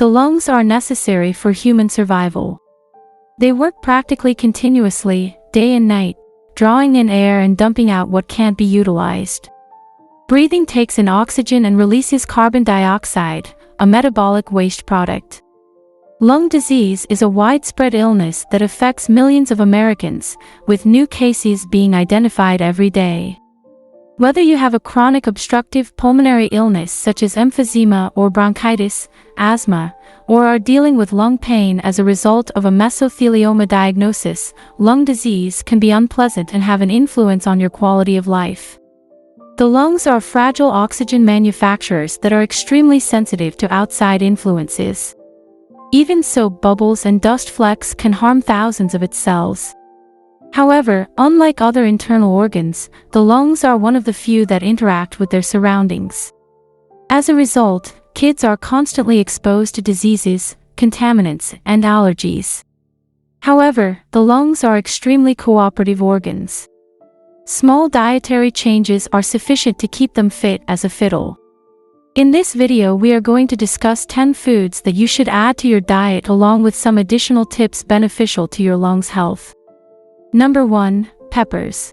The lungs are necessary for human survival. They work practically continuously, day and night, drawing in air and dumping out what can't be utilized. Breathing takes in oxygen and releases carbon dioxide, a metabolic waste product. Lung disease is a widespread illness that affects millions of Americans, with new cases being identified every day. Whether you have a chronic obstructive pulmonary illness such as emphysema or bronchitis, asthma, or are dealing with lung pain as a result of a mesothelioma diagnosis, lung disease can be unpleasant and have an influence on your quality of life. The lungs are fragile oxygen manufacturers that are extremely sensitive to outside influences. Even so, bubbles and dust flecks can harm thousands of its cells. However, unlike other internal organs, the lungs are one of the few that interact with their surroundings. As a result, kids are constantly exposed to diseases, contaminants, and allergies. However, the lungs are extremely cooperative organs. Small dietary changes are sufficient to keep them fit as a fiddle. In this video, we are going to discuss 10 foods that you should add to your diet along with some additional tips beneficial to your lungs' health. Number 1. Peppers.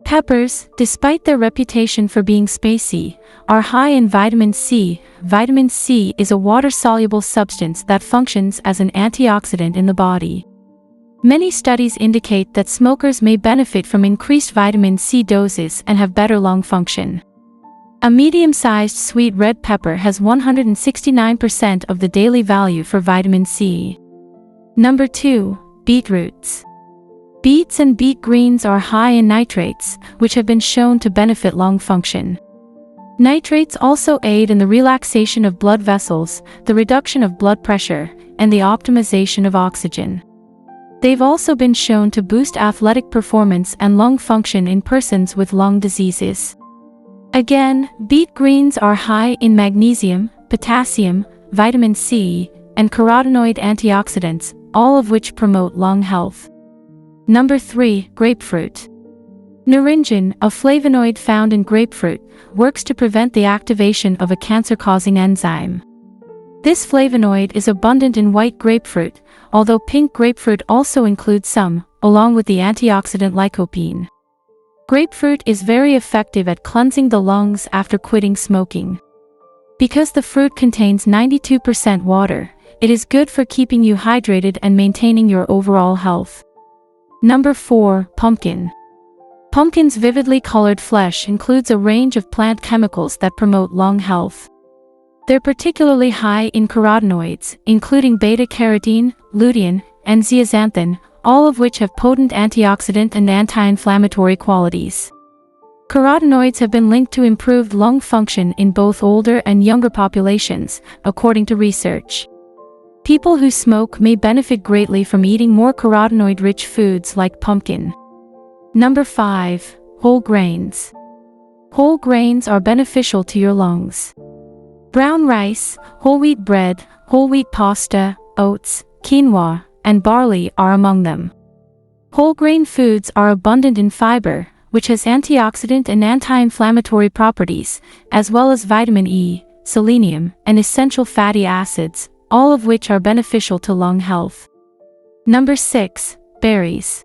Peppers, despite their reputation for being spicy, are high in vitamin C. Vitamin C is a water-soluble substance that functions as an antioxidant in the body. Many studies indicate that smokers may benefit from increased vitamin C doses and have better lung function. A medium-sized sweet red pepper has 169% of the daily value for vitamin C. Number 2. Beetroots. Beets and beet greens are high in nitrates, which have been shown to benefit lung function. Nitrates also aid in the relaxation of blood vessels, the reduction of blood pressure, and the optimization of oxygen. They've also been shown to boost athletic performance and lung function in persons with lung diseases. Again, beet greens are high in magnesium, potassium, vitamin C, and carotenoid antioxidants, all of which promote lung health. Number 3. Grapefruit. Naringin, a flavonoid found in grapefruit, works to prevent the activation of a cancer-causing enzyme. This flavonoid is abundant in white grapefruit, although pink grapefruit also includes some, along with the antioxidant lycopene. Grapefruit is very effective at cleansing the lungs after quitting smoking. Because the fruit contains 92% water, it is good for keeping you hydrated and maintaining your overall health. Number 4. Pumpkin. Pumpkin's vividly colored flesh includes a range of plant chemicals that promote lung health. They're particularly high in carotenoids, including beta-carotene, lutein, and zeaxanthin, all of which have potent antioxidant and anti-inflammatory qualities. Carotenoids have been linked to improved lung function in both older and younger populations, according to research. People who smoke may benefit greatly from eating more carotenoid-rich foods like pumpkin. Number 5. Whole grains. Whole grains are beneficial to your lungs. Brown rice, whole wheat bread, whole wheat pasta, oats, quinoa, and barley are among them. Whole grain foods are abundant in fiber, which has antioxidant and anti-inflammatory properties, as well as vitamin E, selenium, and essential fatty acids, all of which are beneficial to lung health. Number 6. Berries.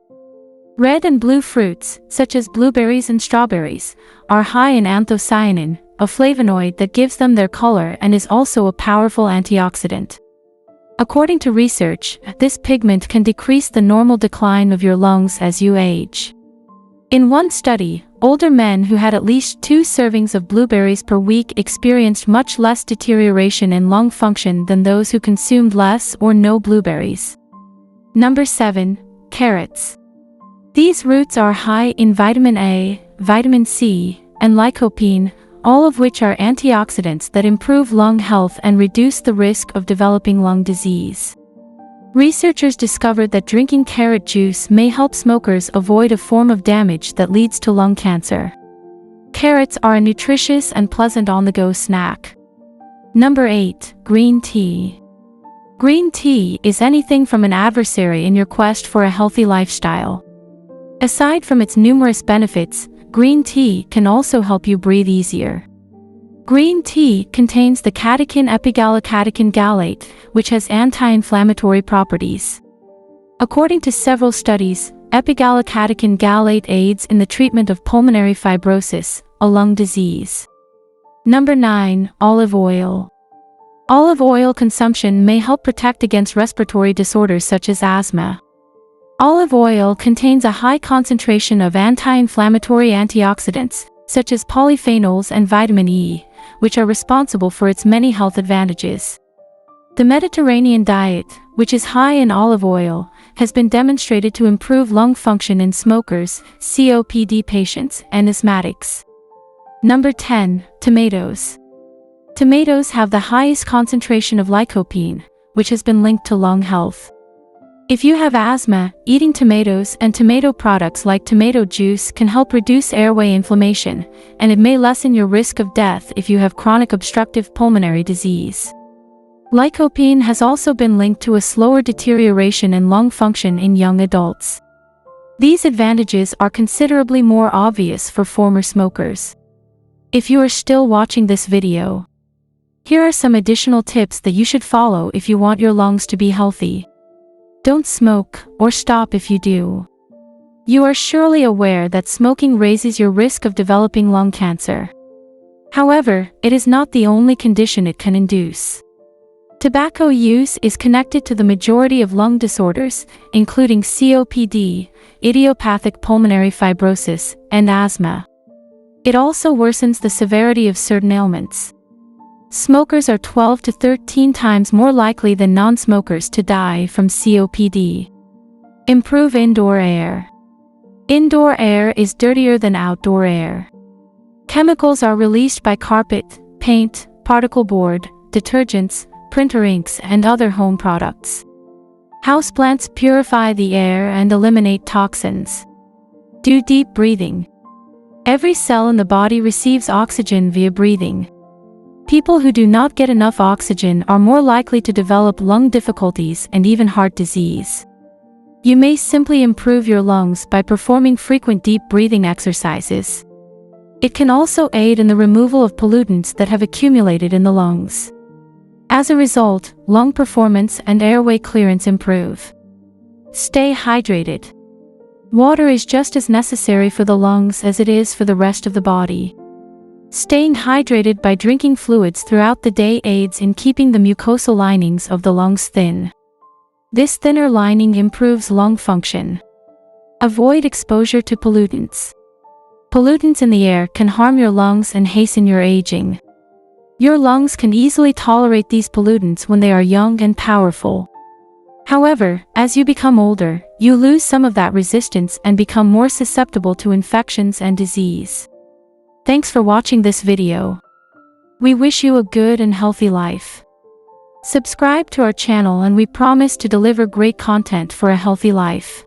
Red and blue fruits, such as blueberries and strawberries, are high in anthocyanin, a flavonoid that gives them their color and is also a powerful antioxidant. According to research, this pigment can decrease the normal decline of your lungs as you age. In one study, older men who had at least 2 servings of blueberries per week experienced much less deterioration in lung function than those who consumed less or no blueberries. Number 7. Carrots. These roots are high in vitamin A, vitamin C, and lycopene, all of which are antioxidants that improve lung health and reduce the risk of developing lung disease. Researchers discovered that drinking carrot juice may help smokers avoid a form of damage that leads to lung cancer. Carrots are a nutritious and pleasant on-the-go snack. Number 8. Green tea. Green tea is anything from an adversary in your quest for a healthy lifestyle. Aside from its numerous benefits, green tea can also help you breathe easier. Green tea contains the catechin epigallocatechin gallate, which has anti-inflammatory properties. According to several studies, epigallocatechin gallate aids in the treatment of pulmonary fibrosis, a lung disease. Number 9. Olive oil. Olive oil consumption may help protect against respiratory disorders such as asthma. Olive oil contains a high concentration of anti-inflammatory antioxidants, such as polyphenols and vitamin E, which are responsible for its many health advantages. The Mediterranean diet, which is high in olive oil, has been demonstrated to improve lung function in smokers, COPD patients, and asthmatics. Number 10. Tomatoes. Tomatoes have the highest concentration of lycopene, which has been linked to lung health. If you have asthma, eating tomatoes and tomato products like tomato juice can help reduce airway inflammation, and it may lessen your risk of death if you have chronic obstructive pulmonary disease. Lycopene has also been linked to a slower deterioration in lung function in young adults. These advantages are considerably more obvious for former smokers. If you are still watching this video, here are some additional tips that you should follow if you want your lungs to be healthy. Don't smoke, or stop if you do. You are surely aware that smoking raises your risk of developing lung cancer. However, it is not the only condition it can induce. Tobacco use is connected to the majority of lung disorders, including COPD, idiopathic pulmonary fibrosis, and asthma. It also worsens the severity of certain ailments. Smokers are 12 to 13 times more likely than non-smokers to die from COPD. Improve indoor air. Indoor air is dirtier than outdoor air. Chemicals are released by carpet, paint, particle board, detergents, printer inks, and other home products. Houseplants purify the air and eliminate toxins. Do deep breathing. Every cell in the body receives oxygen via breathing. People who do not get enough oxygen are more likely to develop lung difficulties and even heart disease. You may simply improve your lungs by performing frequent deep breathing exercises. It can also aid in the removal of pollutants that have accumulated in the lungs. As a result, lung performance and airway clearance improve. Stay hydrated. Water is just as necessary for the lungs as it is for the rest of the body. Staying hydrated by drinking fluids throughout the day aids in keeping the mucosal linings of the lungs thin. This thinner lining improves lung function. Avoid exposure to pollutants. Pollutants in the air can harm your lungs and hasten your aging. Your lungs can easily tolerate these pollutants when they are young and powerful. However, as you become older, you lose some of that resistance and become more susceptible to infections and disease. Thanks for watching this video. We wish you a good and healthy life. Subscribe to our channel and we promise to deliver great content for a healthy life.